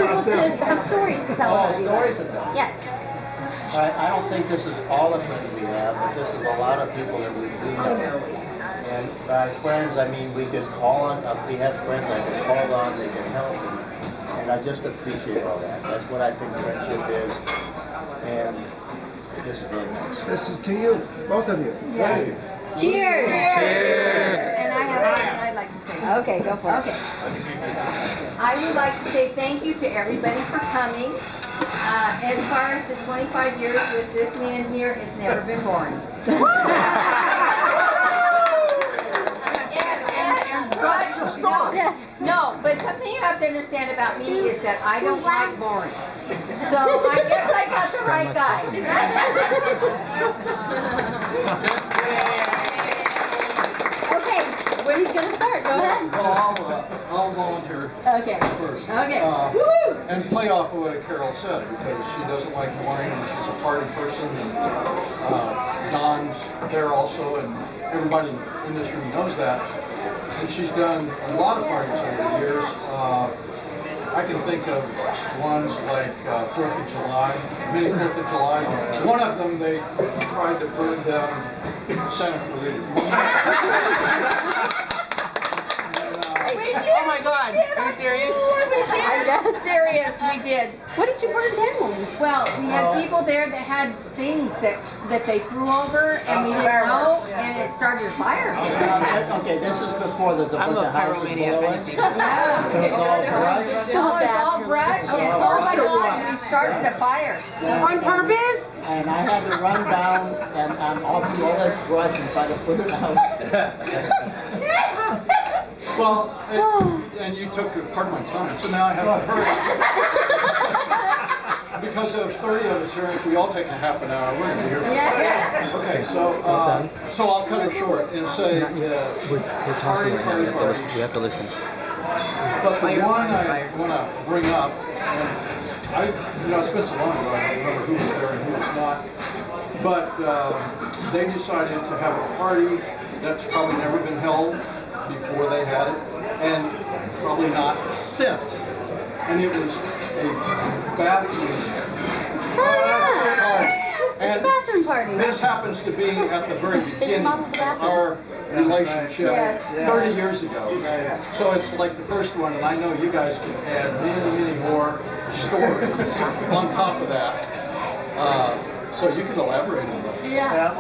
people to have stories to tell about you. Stories of them. Yes. I don't think this is all the friends we have, but this is a lot of people that we do know. And by friends, I mean we could call on, we have friends I can call on, they can help, and I just appreciate all that. That's what I think friendship is, and this is really nice. This is to you, both of you. Yes. Cheers! Cheers! And I have something I'd like to say. Okay, go for it. Okay. I would like to say thank you to everybody for coming. As far as the 25 years with this man here, it's never been boring. Yes. No, but something you have to understand about me is that I don't like boring. So I guess I got the right guy. Okay, where's gonna start? Go ahead. Well, I'll volunteer Okay. first. Okay. Woo-hoo! And play off of what Carol said, because she doesn't like boring, and she's a party person, and Don's there also, and everybody in this room knows that. And she's done a lot of parties over the years. I can think of ones like 4th of July, many 4th of July. One of them, they tried to burn down Santa Clarita. Oh my God, are you serious? I guess. Serious, we did. What did you burn down? Well, we had people there that had things that they threw over, and we didn't know, and it started a fire. Okay, this is before the I'm bunch a of houses pyromaniac, blowing. anything. So it's all brush. No, it's all brush, and oh my God, we started a fire. On purpose? And I had to run down and off through all that brush and try to put it out. Well, and you took part of my time, so now I have to hurry. Because there's 30 of us here, if we all take a half an hour, we're going to be here. Yeah. Okay, so I'll cut it short and say, party. We have to listen. But the one I want to bring up, and I spent so long ago, I don't remember who was there and who was not, but they decided to have a party that's probably never been held before they had it, and probably not since. And it was a bathroom party. And Bathroom party. this happens to be at the very beginning of our relationship 30 years ago. So it's like the first one, and I know you guys can add many, many more stories on top of that. So you can elaborate on that. Yeah.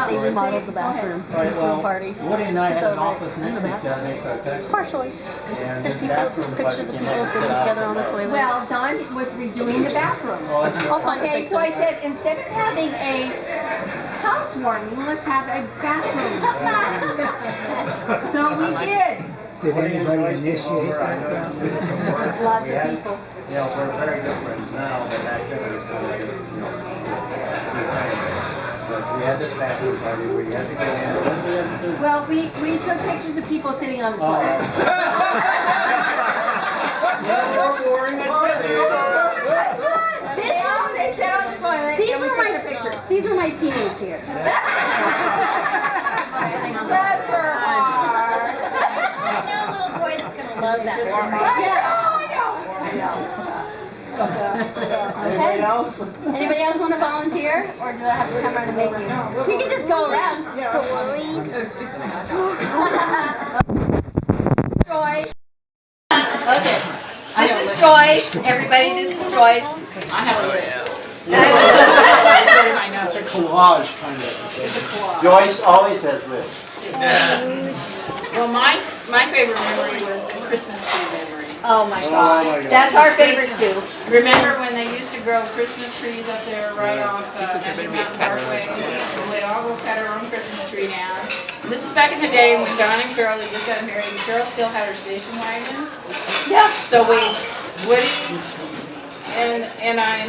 They remodeled the bathroom for the pool party. Woody and I To had an celebrate. office next to each other in Texas. Partially. And There's this people, bathroom pictures of party people came sitting out. together on the toilet. Well, Don was redoing the bathroom. I'll find the Okay, pictures. so I said, instead of having a housewarming, let's have a bathroom. So we did. Did anybody initiate that? Lots of people. We're very good friends now, but back then it was kind of, But we had this bathroom party where you had to go in. What did we have to do? Well, we took pictures of people sitting on the toilet. They sat on the toilet These and we were took my the pictures. These were my teenage years. Bless her heart. I know a little boy that's gonna love that story. I know. Anybody else? Anybody else want to volunteer, or do I have to come around and make you? We can just go around. Joyce. Okay. This is Joyce. Everybody, this is Joyce. I have a list. It's a collage, kind of. Joyce always has risks. Well, my favorite memory was the Christmas tree memory. Oh my God. That's our favorite too. Remember when they used to grow Christmas trees up there right off Mountain Parkway? So we'd all go cut our own Christmas tree down. And this is back in the day when Don and Carol had just got married, and Carol still had her station wagon. Yeah. So Woody and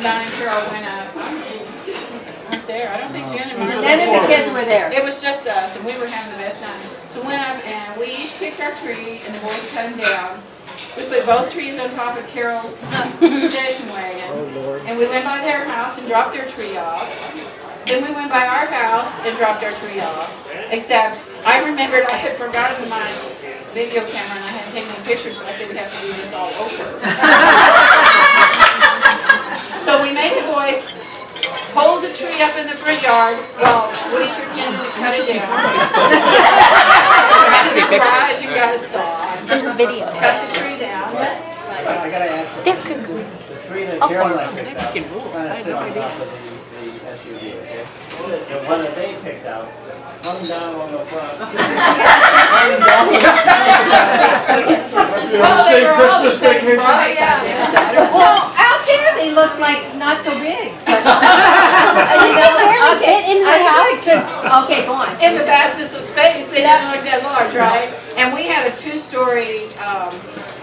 Don and Carol went up. Weren't there? I don't think Jen and Mark. None of the kids were there. It was just us, and we were having the best time. So we went up and we each picked our tree, and the boys cut them down. We put both trees on top of Carol's station wagon, and we went by their house and dropped their tree off. Then we went by our house and dropped our tree off. Except I remembered I had forgotten my video camera and I hadn't taken any pictures, so I said we have to do this all over. yard. Well, Woody pretended to cut it down. In the garage, you got a saw. There's a video. Cut the tree down. I gotta ask you, They're cuckoo. the tree that I'll Caroline follow. picked out, kind of sit on top of the SUV, okay? The one that they picked out hung down on the front. Hung down on the Well, they were all the same price, I guess. I don't know. Well, out there they look like not so big. But, They can barely fit in her house. Okay, go on. In the vastness of space, they didn't look that large, right? And we had a two-story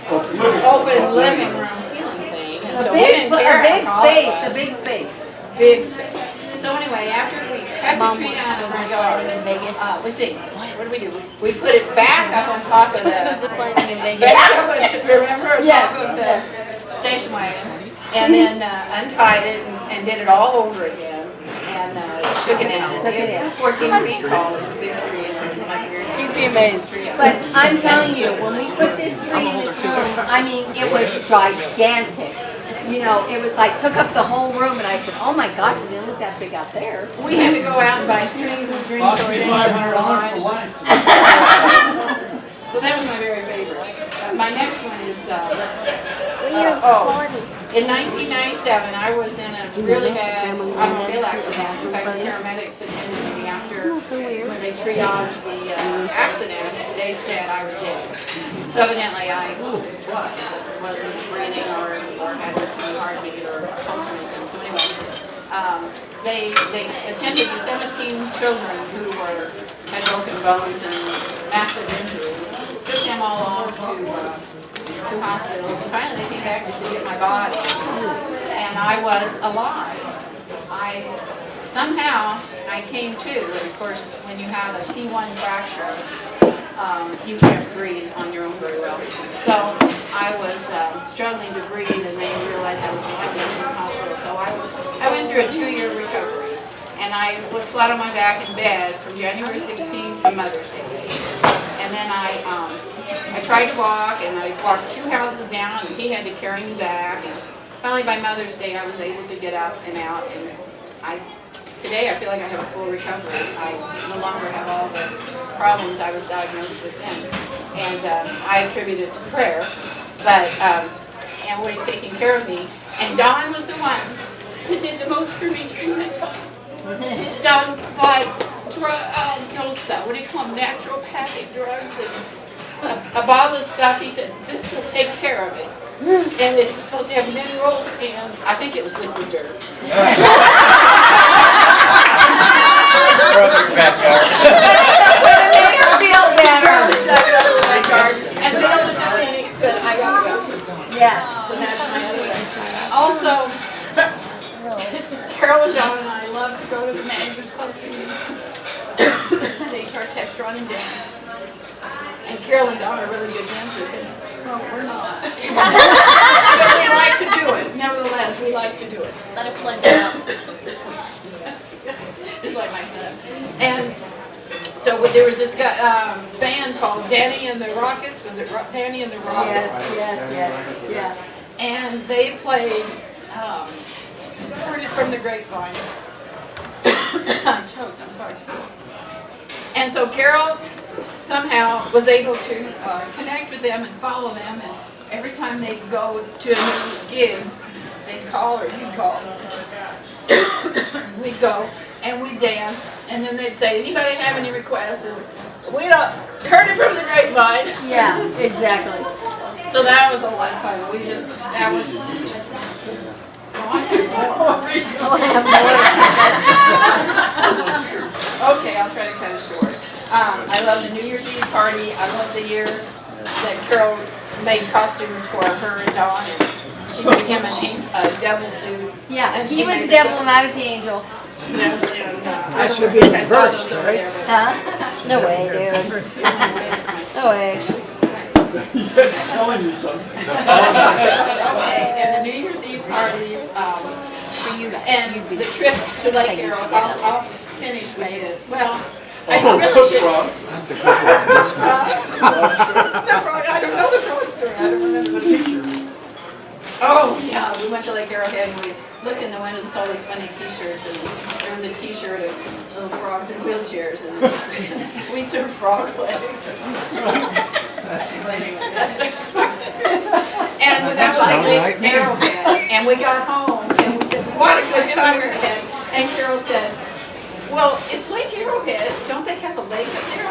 open living room ceiling thing, and so we didn't care how tall it was. A big space. Big space. So anyway, after we cut Mom the tree wants down to in go the yard, zip lining in Vegas. we see, what do? We put it back up on top of Supposed to go the, zip lining in Vegas. back up on, remember, on Yeah. top of the station wagon, and then untied it and did it all over again, and shook it down. It was 14 feet tall, it was a big tree, and it was my very You'd be amazed. tree. But I'm telling you, when we put this tree in this room, I mean, it was gigantic. You know, it was like, took up the whole room, and I said, oh my gosh, it didn't look that big out there. We had to go out and buy strings and string Cost storage. me $500 for lights. So that was my very favorite. My next one is, What are your qualities? in 1997, I was in a really bad automobile accident. In fact, the paramedics attended me after, when they triaged the accident, they said I was dead. So evidently I wasn't breathing or had a heartbeat or pulse or anything. So anyway, they attended to 17 children who had broken bones and massive injuries. Took them all off to hospitals, and finally they came back to get my body, and I was alive. Somehow I came to, and of course when you have a C1 fracture, you can't breathe on your own very well. So I was struggling to breathe, and they realized I was alive and went to the hospital. So I went through a 2-year recovery, and I was flat on my back in bed from January 16th to Mother's Day. And then I tried to walk, and I walked 2 houses down, and he had to carry me back. And finally, by Mother's Day, I was able to get up and out. And today, I feel like I have a full recovery. I no longer have all the problems I was diagnosed with then. And I attribute it to prayer, but and Woody taking care of me. And Don was the one who did the most for me during that time. Don bought what do you call them, naturopathic drugs and a bottle of stuff. He said, this will take care of it. And it's supposed to have minerals, and I think it was liquid dirt. But it made her feel better. And mailed it to Phoenix, but I got to go. Yeah. So that's my other one. Also, Carol and Don and I love to go to the manager's close meeting. The HR text Ron and Dan. And Carol and Don are really good dancers, and no, we're not. But we like to do it. Nevertheless, we like to do it. Let it play out. Just like my son. And so there was this guy, band called Danny and the Rockets. Was it Danny and the Rockets? Yes. And they played Heard It From the Grapevine. I choked, I'm sorry. And so Carol somehow was able to connect with them and follow them, and every time they'd go to a new gig, they'd call or you'd call. We'd go and we'd dance, and then they'd say, anybody have any requests? And we don't, heard it from the grapevine. Yeah, exactly. So that was a lot of fun. That was... Okay, I'll try to cut it short. I love the New Year's Eve party. I love the year that Carol made costumes for her and Dawn, and she made him a devil suit. Yeah, And he she was made the devil and I was the angel. That should be reversed, right? Huh? No way, dude. No way. Telling you something. Okay, and the New Year's Eve parties, for you guys, and the trips to Lake Arrow, I'll finish with this. Well, I really should. The frog, I don't know the frog story, I don't remember the picture. Oh, yeah, we went to Lake Arrowhead and we looked in the windows and saw these funny t-shirts, and there was a t-shirt of little frogs in wheelchairs, and we served frog legs. Anyway, that's and that was like Lake Arrowhead, and we got home and we said, what a good time we had. And Carol said, well, it's Lake Arrowhead, don't they have a lake up there?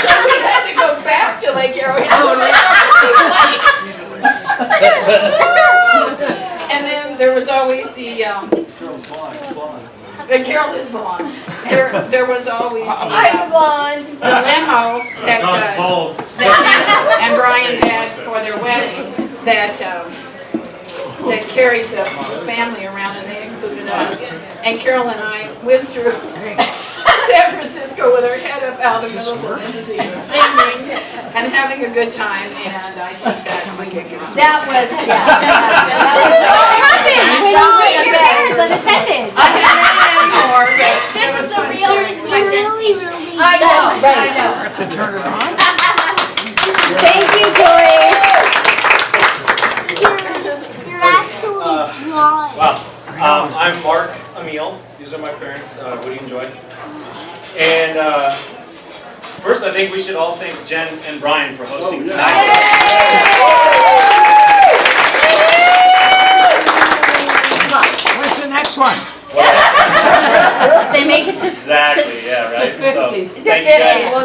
So we had to go back to Lake Arrowhead. And then there was always the Carol is blonde. There was always I'm blonde. the limo that Jen and Brian had for their wedding that carried the family around, and they included us. And Carol and I went through San Francisco with our head up out of the middle of the limousine, singing and having a good time. And I think that we could go. That was, yeah. What happened when you met your parents unattended? I haven't anymore, but it was The fun. real reason why Jen's here. I know, I know. Have to turn it on? Thank you, Joyce. You're actually drawing. Wow. I'm Mark Emil. These are my parents, Woody and Joy. And first, I think we should all thank Jen and Brian for hosting tonight. What's the next one? They make it to Exactly, yeah, right? to 50. So, thank you guys.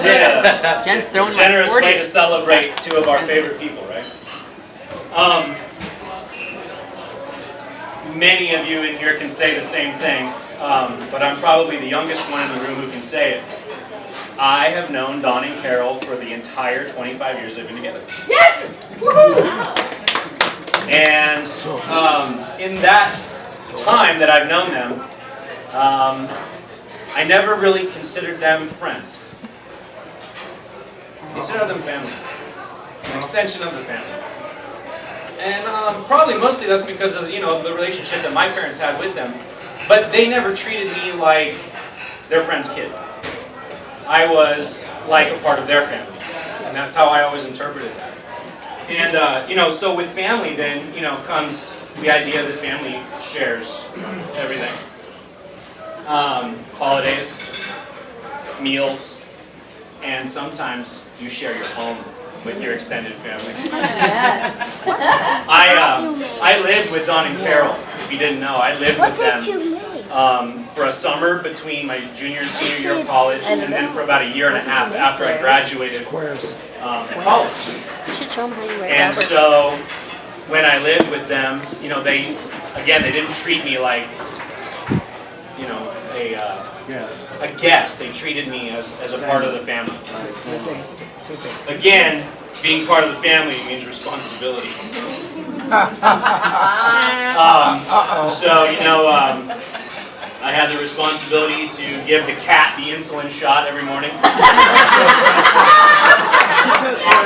Yeah. Jen's throwing Generous like 40. way to celebrate two of our favorite people, right? Many of you in here can say the same thing, but I'm probably the youngest one in the room who can say it. I have known Don and Carol for the entire 25 years they've been together. Yes! And in that time that I've known them, I never really considered them friends. I considered them family, an extension of the family. And probably mostly that's because of the relationship that my parents had with them. But they never treated me like their friend's kid. I was like a part of their family, and that's how I always interpreted that. And so with family, then comes the idea that family shares everything. Holidays, meals, and sometimes you share your home with your extended family. Yes. I lived with Don and Carol. If you didn't know, I lived with them for a summer between my junior and senior year of college, and then for about a year and a half after I graduated college. You should show them how you write And Robert. so when I lived with them, they didn't treat me like a guest. They treated me as a part of the family. Again, being part of the family means responsibility. I had the responsibility to give the cat the insulin shot every morning. Do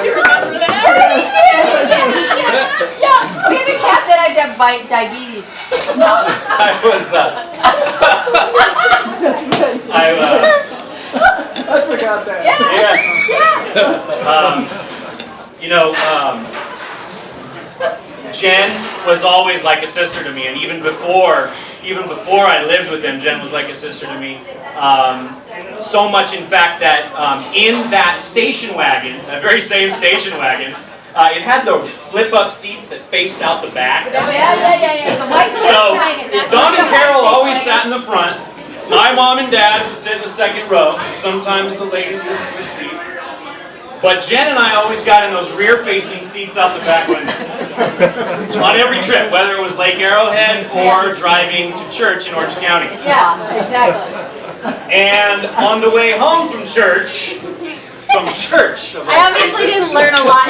you remember that? Yeah, we had a cat that had diabetes. I forgot that. Jen was always like a sister to me, and even before I lived with them, Jen was like a sister to me. So much, in fact, that in that station wagon, that very same station wagon, it had the flip-up seats that faced out the back. Yeah. The white So wagon. Don and Carol always sat in the front. My mom and dad would sit in the second row. Sometimes the ladies would switch seats. But Jen and I always got in those rear-facing seats out the back window. On every trip, whether it was Lake Arrowhead or driving to church in Orange County. Yeah, exactly. And on the way home from church, I obviously didn't learn a lot.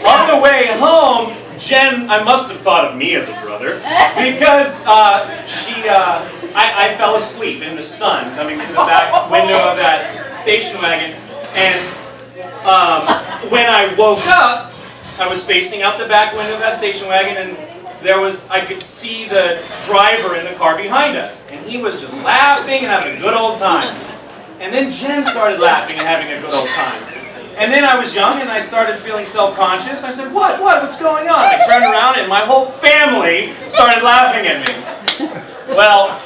on the way home, Jen, I must have thought of me as a brother, because I fell asleep in the sun coming through the back window of that station wagon, and when I woke up, I was facing out the back window of that station wagon, and I could see the driver in the car behind us, and he was just laughing and having a good old time. And then Jen started laughing and having a good old time. And then I was young and I started feeling self-conscious. I said, what's going on? I turned around and my whole family started laughing at me. Well,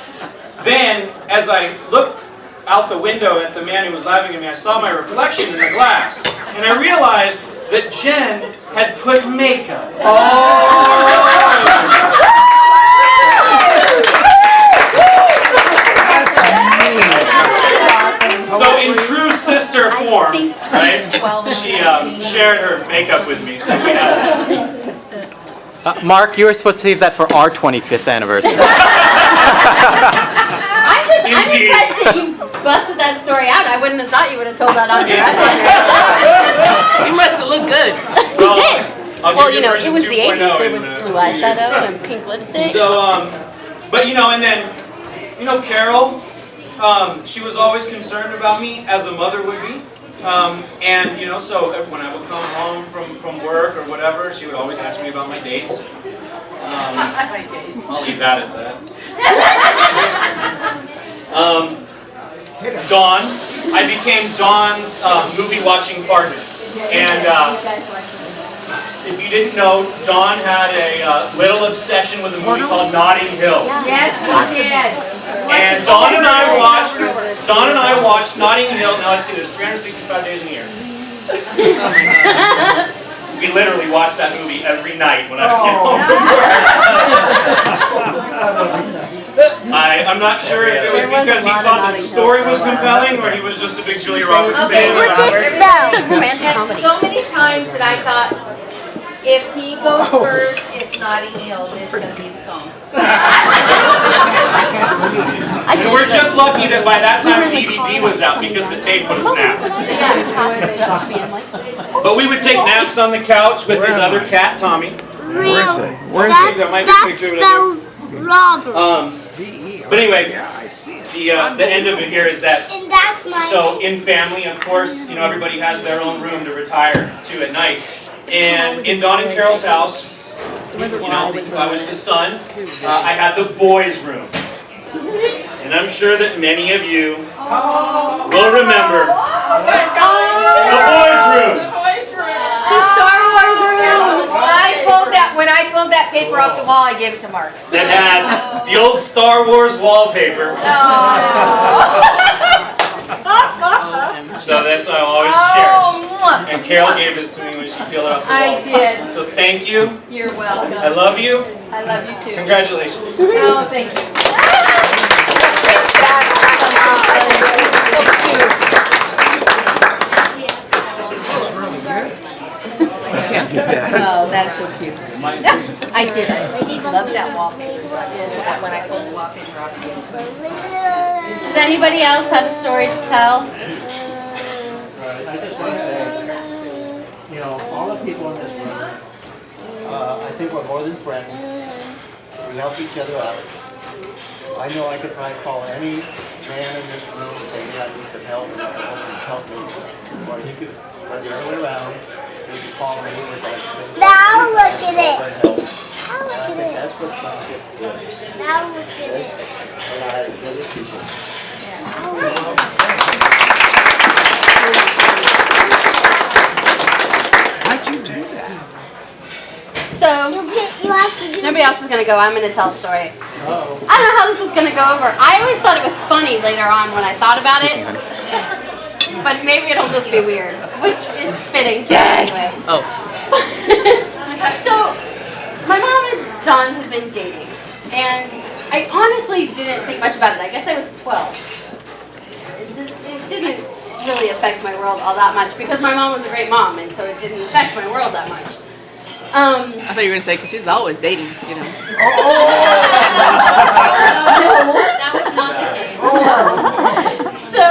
then as I looked out the window at the man who was laughing at me, I saw my reflection in the glass. And I realized that Jen had put makeup So in true sister form, right, she shared her makeup with me. So we had Mark, you were supposed to save that for our 25th anniversary. I'm impressed that you busted that story out. I wouldn't have thought you would have told that on your episode. You must have looked good. We did. I'll Well, give you know, version it was the 2.0 '80s. There in was the- blue eyeshadow and pink lipstick. So, but you know, and then, you know, Carol, she was always concerned about me, as a mother would be. And, you know, so when I would come home from work or whatever, she would always ask me about my dates. I'll leave that at that. Dawn, I became Dawn's movie watching partner. And if you didn't know, Dawn had a little obsession with a movie called Notting Hill. Yes, he did. And Dawn and I watched Notting Hill. Now let's see, there's 365 days in a year. We literally watched that movie every night when I would get home from work. I'm not sure if it was because he thought that the story was compelling or he was just a big Julia Roberts fan. It's a romantic And comedy. so many times that I thought, if he goes first, it's Notting Hill, it's going to be the song. And we're just lucky that by that time DVD was out because the tape would have snapped. But we would take naps on the couch with his other cat, Tommy. Where is it? Where is it? That might be a picture of it up there. But anyway, the end of it here is that, so in family, of course, you know, everybody has their own room to retire to at night. And in Dawn and Carol's house, you know, I was the son, I had the boys' room. And I'm sure that many of you will remember the boys' room. The Star Wars room! When I pulled that paper off the wall, I gave it to Mark. That had the old Star Wars wallpaper. So this I'll always cherish. And Carol gave this to me when she peeled it off the wall. I did. So thank you. You're welcome. I love you. I love you too. Congratulations. Oh, thank you. Can't do that. Oh, that's so cute. I did. I love that wallpaper. So I did that when I pulled the wallpaper off again. Does anybody else have a story to tell? I just want to say, you know, all the people in this room, I think we're more than friends. We help each other out. I know I could probably call any man in this room and say, yeah, I need some help, and help me. Or he could, or the other way around, he could call me and say, Now look at it. help. And I think that's what friendship is. Now look at it. And I really appreciate it. How'd you do that? So, You have to do nobody else is going to go. I'm going to tell a story. I don't know how this is going to go over. I always thought it was funny later on when I thought about it. But maybe it'll just be weird, which is fitting. Yes! Anyway. Oh. So, my mom and Don had been dating. And I honestly didn't think much about it. I guess I was 12. It didn't really affect my world all that much because my mom was a great mom, and so it didn't affect my world that much. I thought you were going to say, because she's always dating, you know. That was not the case. So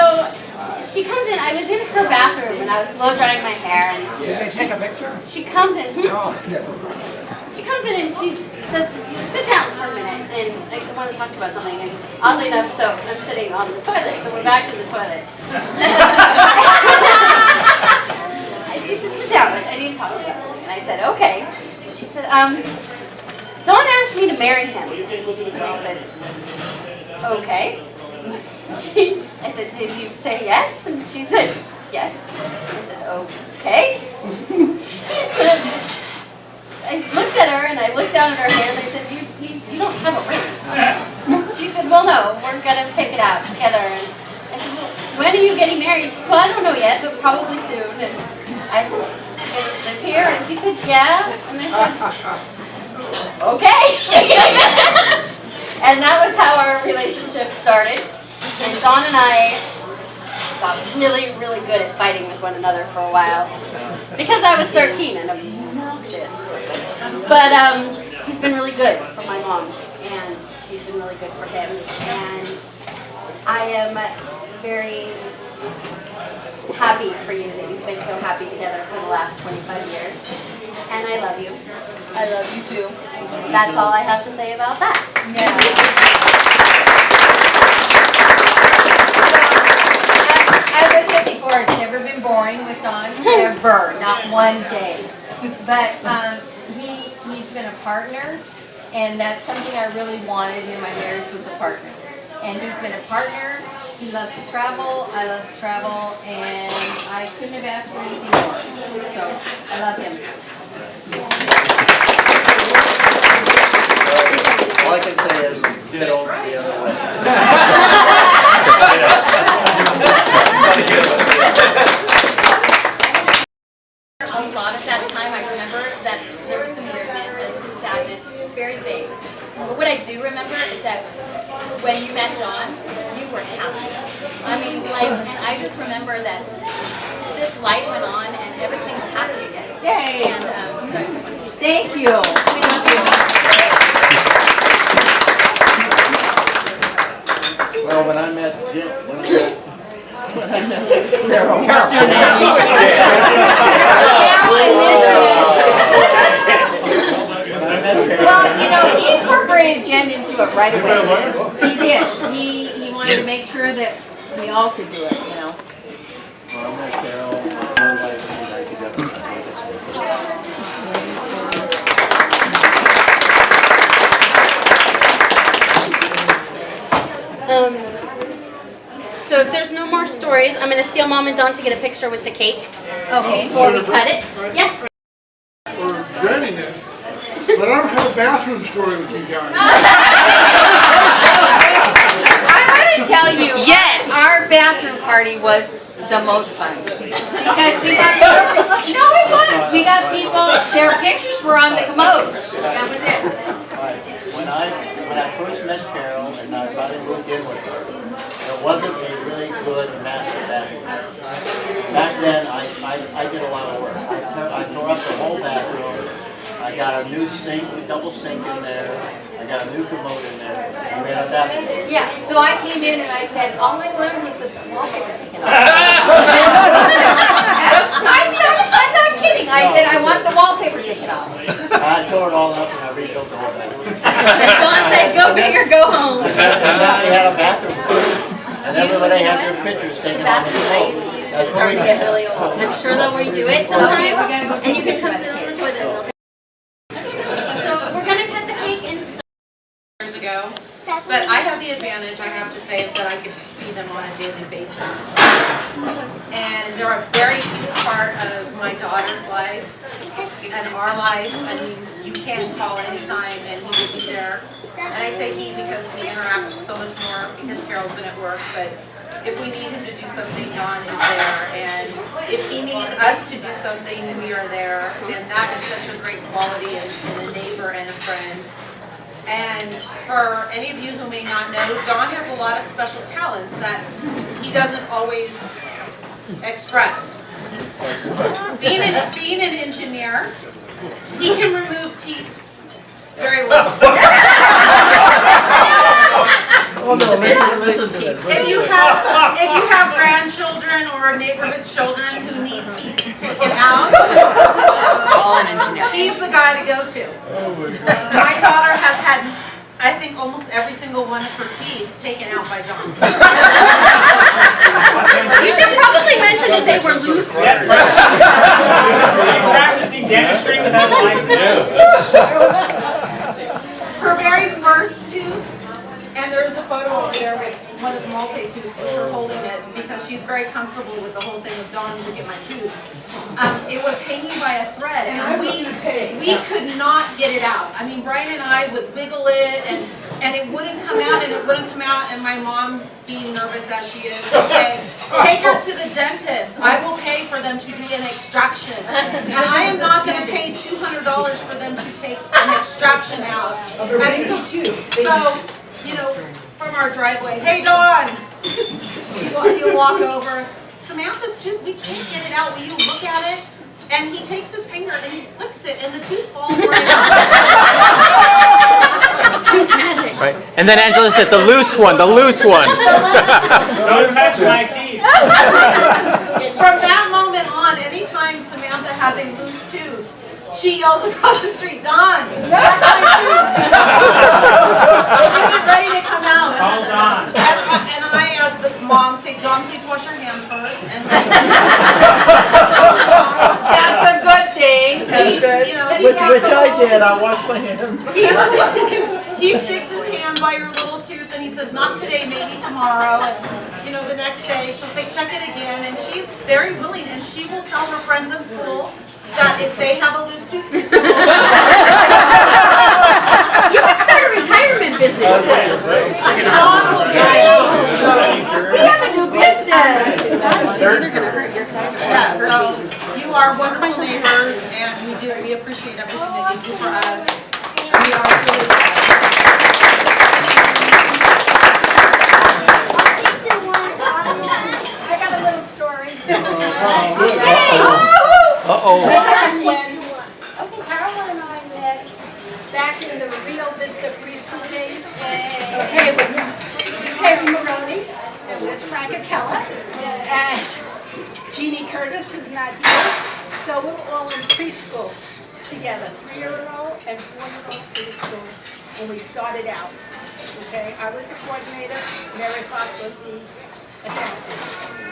she comes in. I was in her bathroom and I was blow drying my hair, and Did they take a picture? she comes in. Oh, never mind. She comes in and she says, "Sit down for a minute, and I want to talk to you about something." And oddly enough, so I'm sitting on the toilet. So we're back to the toilet. She said, "Sit down. I need to talk to you about something." And I said, "Okay." And she said, "Dawn asked me to marry him." And I said, "Okay." I said, "Did you say yes?" And she said, yes. I said, okay. I looked at her and I looked down at her hand and I said, you don't have a ring. She said, well, no, we're going to pick it out together. And I said, well, when are you getting married? She said, well, I don't know yet, but probably soon. And I said, "Gonna live here?" And she said, yeah. And I said, okay. And that was how our relationship started. And Dawn and I got really, really good at fighting with one another for a while. Because I was 13 and obnoxious. But he's been really good for my mom. And she's been really good for him. And I am very happy for you that you've been so happy together for the last 25 years. And I love you. I love you too. That's all I have to say about that. Yeah. As I said before, it's never been boring with Don, ever, not one day. But he's been a partner, and that's something I really wanted in my marriage was a partner. And he's been a partner. He loves to travel. I love to travel, and I couldn't have asked for anything more. So I love him. All I can say is ditto the other way. A lot of that time, I remember that there was some weirdness and some sadness, very vague. But what I do remember is that when you met Dawn, you were happy. I mean, like, and I just remember that this light went on and everything's happy again. Yay! And so I just wanted to Thank you. we love you. Well, when I met Jim, Well, you know, he incorporated Jen into it right away. He did. He wanted to make sure that we all could do it, you know. Well, I met Carol, my whole life, and I together. So if there's no more stories, I'm going to steal Mom and Dawn to get a picture with the cake. Okay. Before we cut it. Yes. We're regretting it, but I don't have a bathroom story with you guys. I want to tell you, our bathroom party was the most fun. Because we got people, no it was, we got people, their pictures were on the commode. That was it. When I first met Carol and I finally moved in with her, there wasn't a really good master bathroom. Back then, I did a lot of work. I tore up the whole bathroom. I got a new sink, a double sink in there. I got a new commode in there. And we had a bathroom. Yeah, so I came in and I said, all I wanted was the wallpaper taken off. I'm not kidding. I said, I want the wallpaper taken off. I tore it all up and I rebuilt the whole bathroom. Dawn said, go big or go home. And then we had a bathroom. And everybody had their pictures taken off the I used to use it's starting to get really old. I'm sure they'll redo it sometime. And you can come sit on this with us. So we're going to cut the cake in Years ago, but I have the advantage, I have to say, that I get to see them on a daily basis. And they're a very huge part of my daughter's life and our life. I mean, you can call anytime and he will be there. And I say he because we interact so much more because Carol's been at work, but if we need him to do something, Don is there. And if he needs us to do something, we are there. And that is such a great quality in a neighbor and a friend. And for any of you who may not know, Don has a lot of special talents that he doesn't always express. Being an engineer, he can remove teeth very well. Oh no, listen to this. If you have grandchildren or neighborhood children who need teeth taken out, he's the guy to go to. My daughter has had, I think, almost every single one of her teeth taken out by Don. You should probably mention that they were loose. Are you practicing dentistry without a license? Her very first tooth, and there's a photo over there with one of the multi-tooths with her holding it because she's very comfortable with the whole thing of Don tooth. It was hanging by a thread, and we could not get it out. I mean, Brian and I would wiggle it, and it wouldn't come out, and it wouldn't come out, and my mom, being nervous as she is, would say, take her to the dentist. I will pay for them to do an extraction. And I am not going to pay $200 for them to take an extraction out. And so, you know, from our driveway, hey, Dawn, you walk over, Samantha's tooth, we can't get it out. Will you look at it? And he takes his finger and he flicks it, and the tooth falls right out. Tooth magic. Right. And then Angela said, the loose one, the loose one. Don't touch my teeth. From that moment on, anytime Samantha has a loose tooth, she yells across the street, Don, check my tooth. Is it ready to come out? Hold on. And I, as the mom, say, John, please wash your hands first. And That's a good thing. That's good. You know, Which I did, I washed my hands. he sticks his hand by your little tooth and he says, not today, maybe tomorrow. And, you know, the next day she'll say, check it again. And she's very willing, and she will tell her friends in school that if they have a loose tooth, You could start a retirement business. Dawn will get it. We have a new business. It's either gonna hurt your head or Yeah, hurt so me. you are wonderful neighbors, and we appreciate everything that you do for us. And we are really I got a little story. Uh-oh. Carol and I met back in the Rio Vista preschool days. Okay, with Harry Maroney and Liz Francacella and Jeannie Curtis, who's not here. So we were all in preschool together, 3-year-old and 4-year-old preschool when we started out. Okay, I was the coordinator, Mary Fox was the attendant.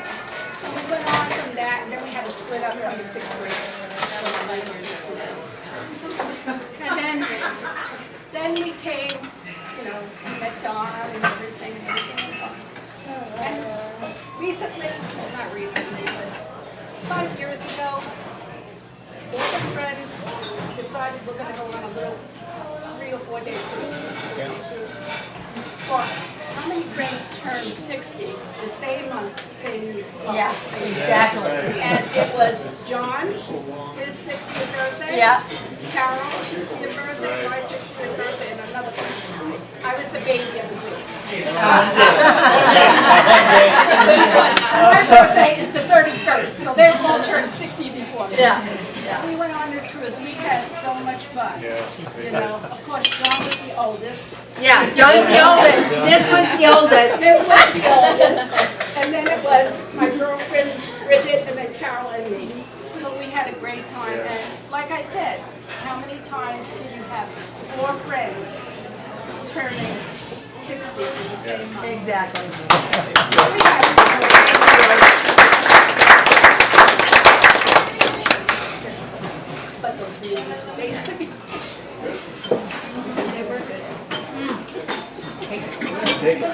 So we went on from that, and then we had to split up from the 6th grade. That was my youngest days. And then we came, you know, met Dawn and everything was fun. And recently, well, not recently, but 5 years ago, all the friends decided we're going to go on a little 3 or 4 day cruise. Well, how many friends turned 60 the same month, same year? Yeah, exactly. And it was John, his 60th birthday. Yeah. Carol, 60th birthday, my 60th birthday, and another birthday. I was the baby of the group. My birthday is the 31st, so they all turned 60 before me. Yeah. We went on this cruise. We had so much fun. You know, of course, John was the oldest. Yeah, John's the oldest. This one's the oldest. This was the oldest. And then it was my girlfriend, Bridget, and then Carol and me. So we had a great time. And like I said, how many times can you have 4 friends turning 60 in the same month? Exactly. We had but the rules, basically. They were good. Take it.